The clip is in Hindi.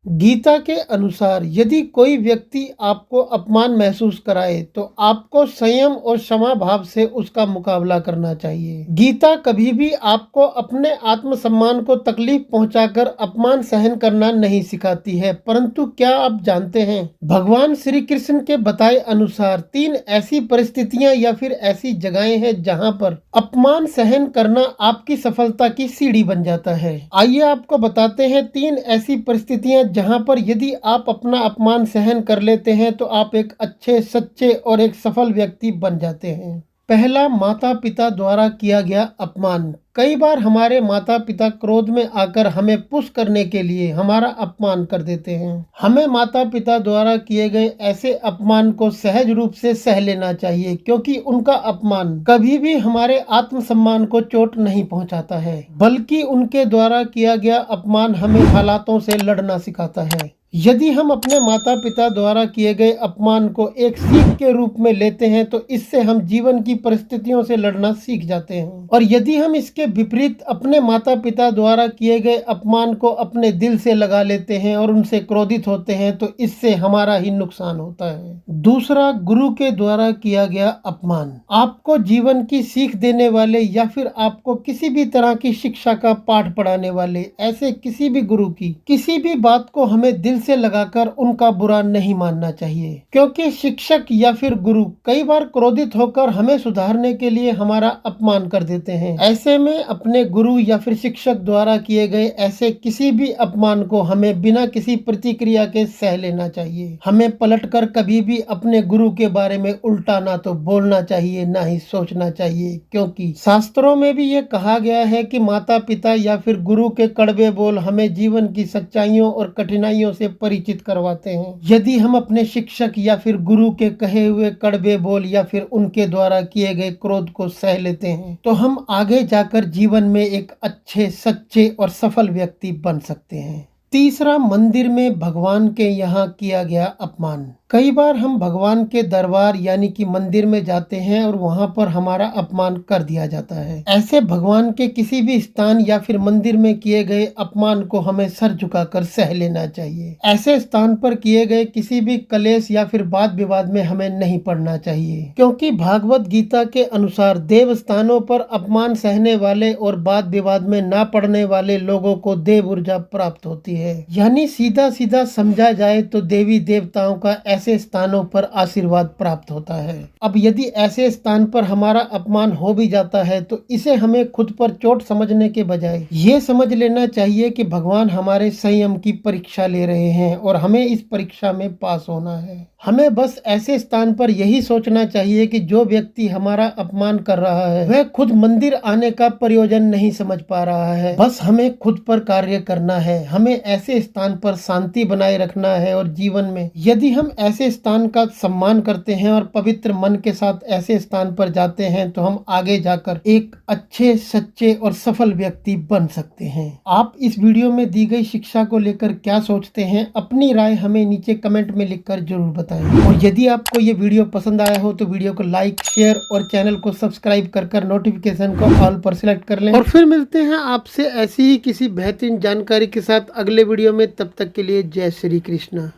गीता के अनुसार यदि कोई व्यक्ति आपको अपमान महसूस कराए तो आपको संयम और क्षमा भाव से उसका मुकाबला करना चाहिए। गीता कभी भी आपको अपने आत्मसम्मान को तकलीफ पहुंचाकर अपमान सहन करना नहीं सिखाती है, परंतु क्या आप जानते हैं भगवान श्री कृष्ण के बताए अनुसार 3 ऐसी परिस्थितियां या फिर ऐसी जगहें हैं जहां पर अपमान सहन करना आपकी सफलता की सीढ़ी बन जाता है। आइए आपको बताते हैं 3 ऐसी परिस्थितियां जहां पर यदि आप अपना अपमान सहन कर लेते हैं तो आप एक अच्छे, सच्चे और एक सफल व्यक्ति बन जाते हैं। पहला, माता पिता द्वारा किया गया अपमान। कई बार हमारे माता पिता क्रोध में आकर हमें पुश करने के लिए हमारा अपमान कर देते हैं। हमें माता पिता द्वारा किए गए ऐसे अपमान को सहज रूप से सह लेना चाहिए, क्योंकि उनका अपमान कभी भी हमारे आत्मसम्मान को चोट नहीं पहुंचाता है, बल्कि उनके द्वारा किया गया अपमान हमें हालातों से लड़ना सिखाता है। यदि हम अपने माता पिता द्वारा किए गए अपमान को एक सीख के रूप में लेते हैं तो इससे हम जीवन की परिस्थितियों से लड़ना सीख जाते हैं। और यदि हम इसके विपरीत अपने माता पिता द्वारा किए गए अपमान को अपने दिल से लगा लेते हैं और उनसे क्रोधित होते हैं तो इससे हमारा ही नुकसान होता है। दूसरा, गुरु के द्वारा किया गया अपमान। आपको जीवन की सीख देने वाले या फिर आपको किसी भी तरह की शिक्षा का पाठ पढ़ाने वाले ऐसे किसी भी गुरु की किसी भी बात को हमें दिल से लगाकर उनका बुरा नहीं मानना चाहिए, क्योंकि शिक्षक या फिर गुरु कई बार क्रोधित होकर हमें सुधारने के लिए हमारा अपमान कर देते हैं। ऐसे में अपने गुरु या फिर शिक्षक द्वारा किए गए ऐसे किसी भी अपमान को हमें बिना किसी प्रतिक्रिया के सह लेना चाहिए। हमें पलटकर कभी भी अपने गुरु के बारे में उल्टा ना तो बोलना चाहिए, ना ही सोचना चाहिए, क्योंकि शास्त्रों में भी ये कहा गया है कि माता पिता या फिर गुरु के कड़वे बोल हमें जीवन की सच्चाइयों और कठिनाइयों से परिचित करवाते हैं। यदि हम अपने शिक्षक या फिर गुरु के कहे हुए कड़वे बोल या फिर उनके द्वारा किए गए क्रोध को सह लेते हैं तो हम आगे जाकर जीवन में एक अच्छे, सच्चे और सफल व्यक्ति बन सकते हैं। तीसरा, मंदिर में भगवान के यहाँ किया गया अपमान। कई बार हम भगवान के दरबार यानी कि मंदिर में जाते हैं और वहां पर हमारा अपमान कर दिया जाता है। ऐसे भगवान के किसी भी स्थान या फिर मंदिर में किए गए अपमान को हमें सर झुकाकर सह लेना चाहिए। ऐसे स्थान पर किए गए किसी भी कलेश या फिर वाद विवाद में हमें नहीं पड़ना चाहिए, क्योंकि भागवत गीता के अनुसार देव स्थानों पर अपमान सहने वाले और वाद विवाद में ना पड़ने वाले लोगों को देव ऊर्जा प्राप्त होती है। यानी सीधा सीधा समझा जाए तो देवी देवताओं का ऐसे स्थानों पर आशीर्वाद प्राप्त होता है। अब यदि ऐसे स्थान पर हमारा अपमान हो भी जाता है तो इसे हमें खुद पर चोट समझने के बजाय ये समझ लेना चाहिए कि भगवान हमारे संयम की परीक्षा ले रहे हैं और हमें इस परीक्षा में पास होना है। हमें बस ऐसे स्थान पर यही सोचना चाहिए कि जो व्यक्ति हमारा अपमान कर रहा है वह खुद मंदिर आने का प्रयोजन नहीं समझ पा रहा है। बस हमें खुद पर कार्य करना है। हमें ऐसे स्थान पर शांति बनाए रखना है और जीवन में यदि हम ऐसे स्थान का सम्मान करते हैं और पवित्र मन के साथ ऐसे स्थान पर जाते हैं तो हम आगे जाकर एक अच्छे, सच्चे और सफल व्यक्ति बन सकते हैं। आप इस वीडियो में दी गई शिक्षा को लेकर क्या सोचते हैं? अपनी राय हमें नीचे कमेंट में लिखकर जरूर बताएं। और यदि आपको ये वीडियो पसंद आया हो तो वीडियो को लाइक, शेयर और चैनल को सब्सक्राइब कर नोटिफिकेशन को ऑल पर सिलेक्ट कर लें। और फिर मिलते हैं आपसे ऐसी ही किसी बेहतरीन जानकारी के साथ अगले वीडियो में। तब तक के लिए जय श्री कृष्णा।